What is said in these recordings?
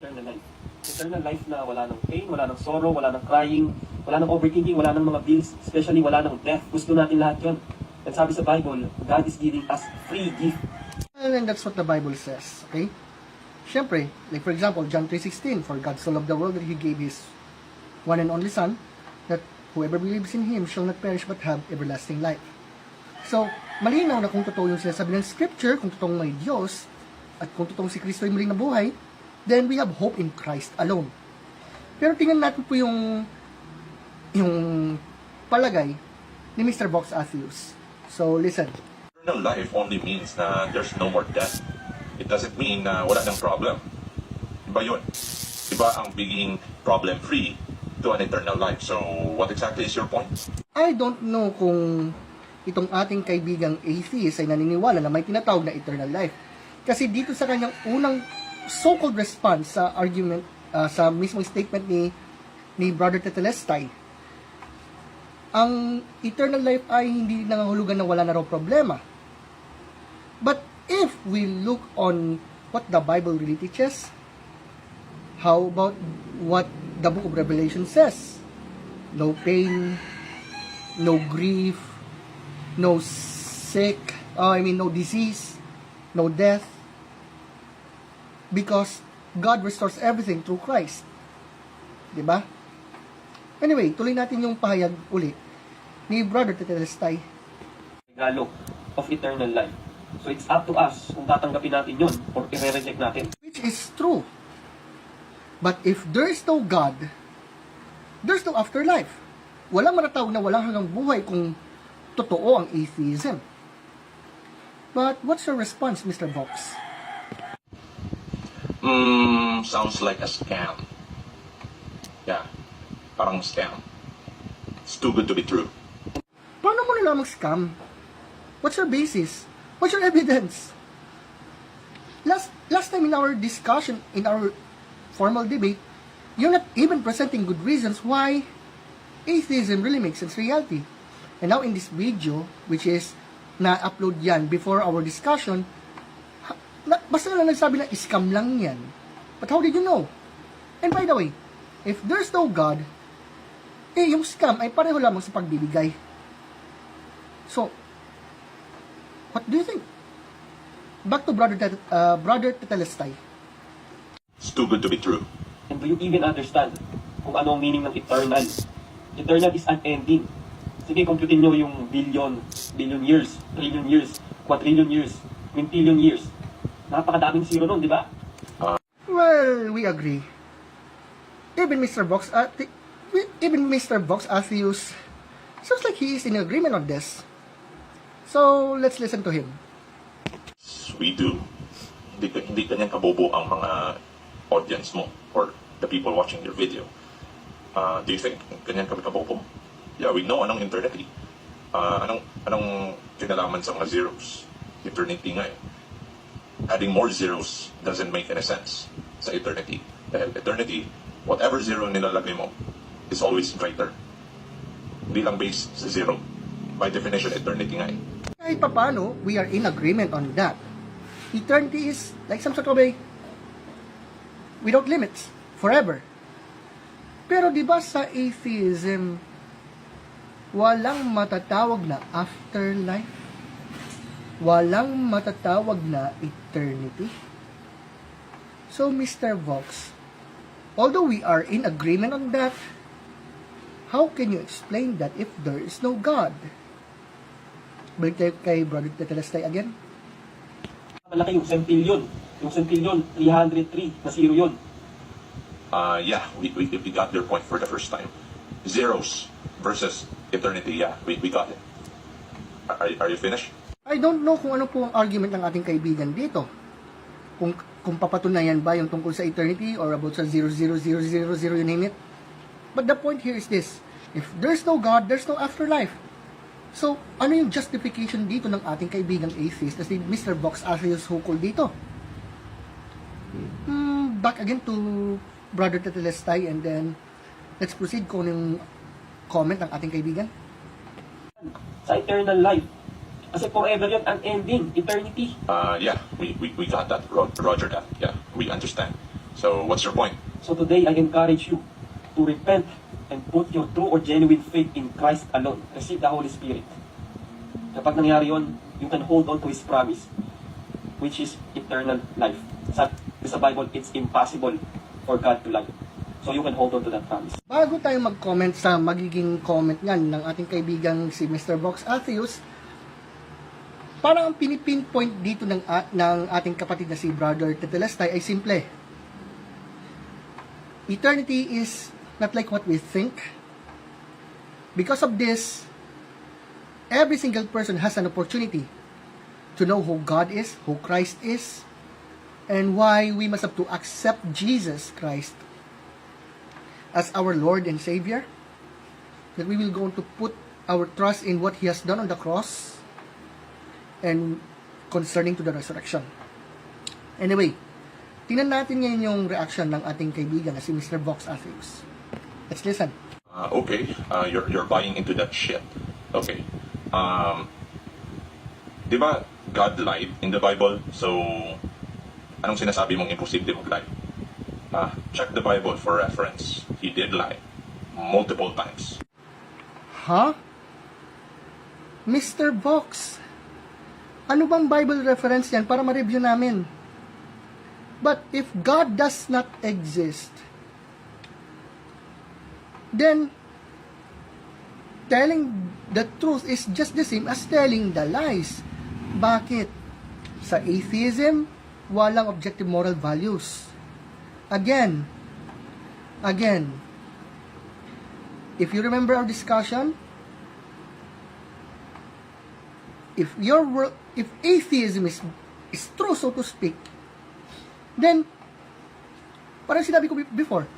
Eternal life. Eternal life na wala ng pain, wala ng sorrow, wala ng crying, wala ng overthinking, wala ng mga bills, especially wala ng death. Gusto natin lahat yun. And sabi sa Bible, God is giving us free gift. And that's what the Bible says, okay? Siyempre, like for example, John 3:16, for God so loved the world that He gave His one and only Son, that whoever believes in Him shall not perish but have everlasting life. So, malinaw na kung totoo yung sinasabi ng Scripture, kung totoong may Diyos, at kung totoong si Kristo ay muling nabuhay, then we have hope in Christ alone. Pero tingnan natin po yung palagay ni Mr. Vox Atheus. So, listen. Eternal life only means na there's no more death. It doesn't mean na wala ng problem. Iba yun. Iba ang being problem-free to an eternal life. So, what exactly is your point? I don't know kung itong ating kaibigang atheist ay naniniwala na may tinatawag na eternal life. Kasi dito sa kanyang unang so-called response sa argument, sa mismong statement ni Brother Tetelestai, ang eternal life ay hindi nangangahulugan na wala na raw problema. But if we look on what the Bible really teaches, how about what the book of Revelation says? No pain, no grief, no no disease, no death, because God restores everything through Christ. Diba? Anyway, tuloy natin yung pahayag uli ni Brother Tetelestai. Regalo of eternal life. So it's up to us kung tatanggapin natin yun or i-reject natin. Which is true. But if there is no God, there's no afterlife. Walang matatawag na walang hanggang buhay kung totoo ang atheism. But what's your response, Mr. Vox? Sounds like a scam. Yeah, parang scam. It's too good to be true. Paano mo nalamang scam? What's your basis? What's your evidence? Last time in our discussion, in our formal debate, you're not even presenting good reasons why atheism really makes sense reality. And now in this video, which is na-upload yan before our discussion, basta lang nagsabi na scam lang yan. But how did you know? And by the way, if there's no God, yung scam ay pareho lamang sa pagbibigay. So, what do you think? Back to Brother Tetelestai. It's too good to be true. And do you even understand kung ano ang meaning ng eternal? Eternal is unending. Sige, computin nyo yung billion years, trillion years, quadrillion years, quintillion years. Napakadaming zero nun, di ba? Well, we agree. Even Mr. Vox Atheus sounds like he is in agreement on this. So, let's listen to him. We do. Hindi ganyan kabobo ang mga audience mo or the people watching your video. Do you think ganyan kami kabobo? Yeah, we know anong eternity. Anong kinalaman sa mga zeros? Eternity nga eh. Adding more zeros doesn't make any sense sa eternity. Dahil eternity, whatever zero nilalagay mo is always greater. Hindi lang base sa zero. By definition, eternity nga eh. Kahit papano, we are in agreement on that. Eternity is like some sort of a without limits, forever. Pero di ba sa atheism, walang matatawag na afterlife? Walang matatawag na eternity? So, Mr. Vox, although we are in agreement on that, how can you explain that if there is no God? Balik tayo kay Brother Tetelestai again. Malaki yung centillion. Yung centillion, 303 na zero yun. Yeah, we got your point for the first time. Zeros versus eternity, yeah, we got it. Are you finished? I don't know kung ano po ang argument ng ating kaibigan dito. Kung papatunayan ba yung tungkol sa eternity or about sa 00000, you name it. But the point here is this. If there's no God, there's no afterlife. So, ano yung justification dito ng ating kaibigang atheist na si Mr. Vox Atheus Hukol dito? Back again to Brother Tetelestai and then let's proceed kung yung comment ng ating kaibigan. Sa eternal life. Kasi forever yun, unending, eternity. Yeah, we got that, Roger that. Yeah, we understand. So what's your point? So today, I encourage you to repent and put your true or genuine faith in Christ alone. Receive the Holy Spirit. Kapag nangyari yun, you can hold on to His promise, which is eternal life. Sa Bible, it's impossible for God to lie. So you can hold on to that promise. Bago tayo mag-comment sa magiging comment niyan ng ating kaibigang si Mr. Vox Atheus, parang ang pinipinpoint dito ng ating kapatid na si Brother Tetelestay ay simple. Eternity is not like what we think. Because of this, every single person has an opportunity to know who God is, who Christ is, and why we must have to accept Jesus Christ as our Lord and Savior, that we will go to put our trust in what He has done on the cross and concerning to the resurrection. Anyway, tingnan natin ngayon yung reaction ng ating kaibigan na si Mr. Vox Atheus. Let's listen. Okay, you're buying into that shit. Okay. Di ba God lied in the Bible? So, anong sinasabi mong imposible mag-lie? Check the Bible for reference. He did lie. Multiple times. Huh? Mr. Vox, ano bang Bible reference yan para ma-review namin? But if God does not exist, then telling the truth is just the same as telling the lies. Bakit? Sa atheism, walang objective moral values. Again, if you remember our discussion, if atheism is true, so to speak, then, parang sinabi ko before,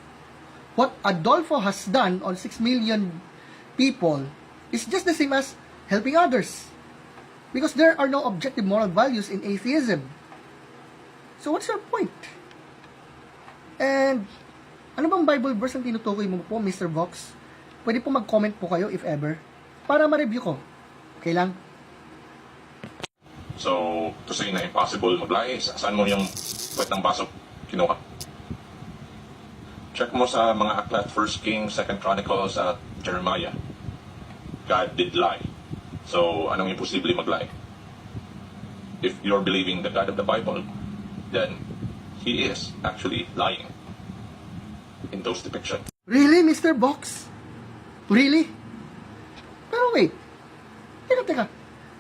what Adolfo has done on 6 million people is just the same as helping others. Because there are no objective moral values in atheism. So what's your point? And, ano bang Bible verse ang tinutukoy mo po, Mr. Vox? Pwede po mag-comment po kayo, if ever, para ma-review ko. Okay lang? So, to say na impossible mag-lie, saan mo yung puwet ng baso kinuha? Check mo sa mga aklat, 1 Kings, 2 Chronicles, at Jeremiah. God did lie. So, anong imposible mag-lie? If you're believing the God of the Bible, then He is actually lying in those depictions. Really, Mr. Vox? Really? Pero wait. Teka.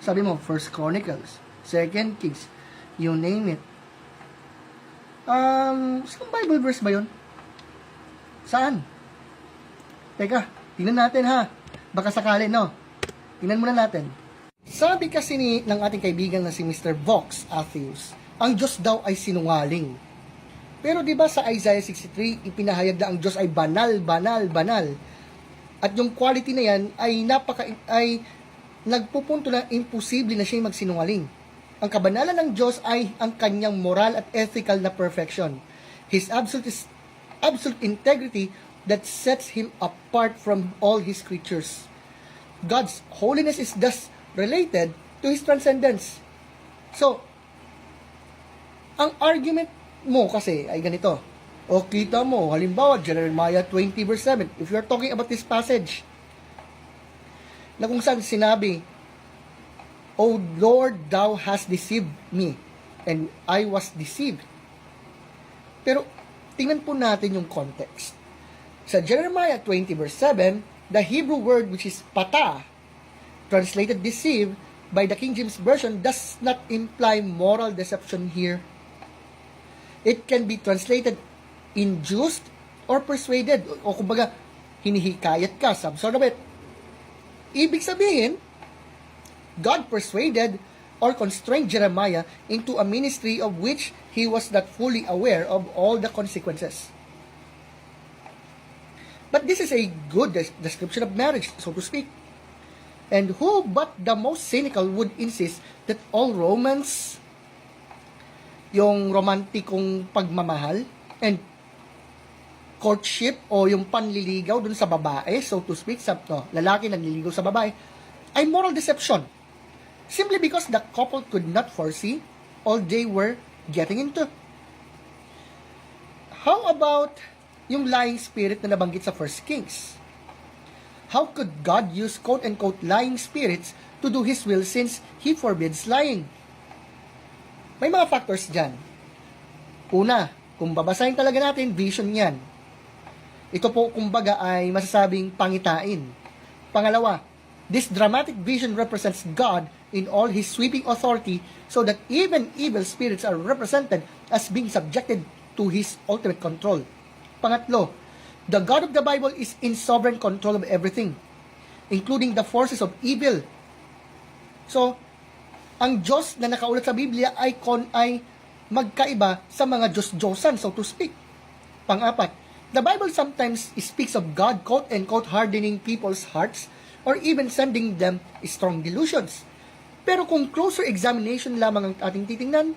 Sabi mo, 1 Chronicles, 2 Kings, you name it. Saan Bible verse ba yun? Saan? Teka, tingnan natin ha. Baka sakali, no? Tingnan muna natin. Sabi kasi ng ating kaibigan na si Mr. Vox Atheus, ang Diyos daw ay sinungaling. Pero di ba sa Isaiah 63, ipinahayag na ang Diyos ay banal. At yung quality na yan ay nagpupunto na imposible na siya magsinungaling. Ang kabanalan ng Diyos ay ang kanyang moral at ethical na perfection. His absolute integrity that sets Him apart from all His creatures. God's holiness is thus related to His transcendence. So, ang argument mo kasi ay ganito. O kita mo, halimbawa, Jeremiah 20 verse 7, if you're talking about this passage, na kung saan sinabi, O Lord, Thou hast deceived me, and I was deceived. Pero, tingnan po natin yung context. Sa Jeremiah 20 verse 7, the Hebrew word which is pata, translated deceive, by the King James Version, does not imply moral deception here. It can be translated induced or persuaded, o kumbaga, hinihikayat ka, some sort of it. Ibig sabihin, God persuaded or constrained Jeremiah into a ministry of which he was not fully aware of all the consequences. But this is a good description of marriage, so to speak. And who but the most cynical would insist that all romance, yung romantikong pagmamahal, and courtship o yung panliligaw dun sa babae, so to speak, lalaki nagliligaw sa babae, ay moral deception. Simply because the couple could not foresee all they were getting into. How about yung lying spirit na nabanggit sa 1 Kings? How could God use quote-unquote lying spirits to do His will since He forbids lying? May mga factors dyan. Una, kung babasahin talaga natin, vision yan. Ito po, kumbaga, ay masasabing pangitain. Pangalawa, this dramatic vision represents God in all His sweeping authority so that even evil spirits are represented as being subjected to His ultimate control. Pangatlo, the God of the Bible is in sovereign control of everything, including the forces of evil. So, ang Diyos na nakaulat sa Biblia ay magkaiba sa mga Diyos-Diyosan, so to speak. Pang-apat, the Bible sometimes speaks of God, quote-unquote, hardening people's hearts or even sending them strong delusions. Pero kung closer examination lamang ang ating titingnan,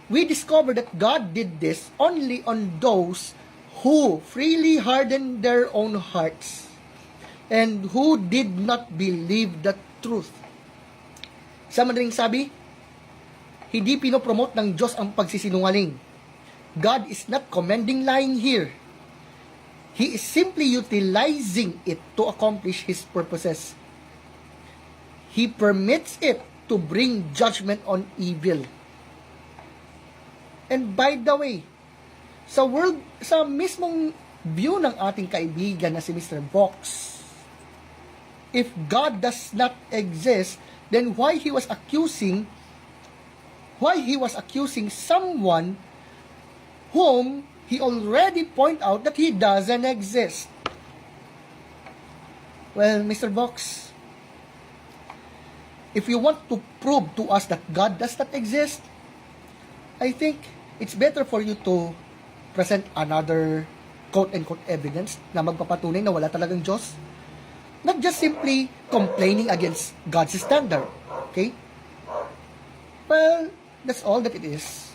we discover that God did this only on those who freely hardened their own hearts and who did not believe the truth. Sa madaling sabi, hindi pinopromote ng Diyos ang pagsisinungaling. God is not commending lying here. He is simply utilizing it to accomplish His purposes. He permits it to bring judgment on evil. And by the way, sa mismong view ng ating kaibigan na si Mr. Box, if God does not exist, then why he was accusing someone whom he already point out that he doesn't exist? Well, Mr. Box, if you want to prove to us that God does not exist, I think it's better for you to present another quote-unquote evidence na magpapatunay na wala talagang Diyos. Not just simply complaining against God's standard. Okay? Well, that's all that it is.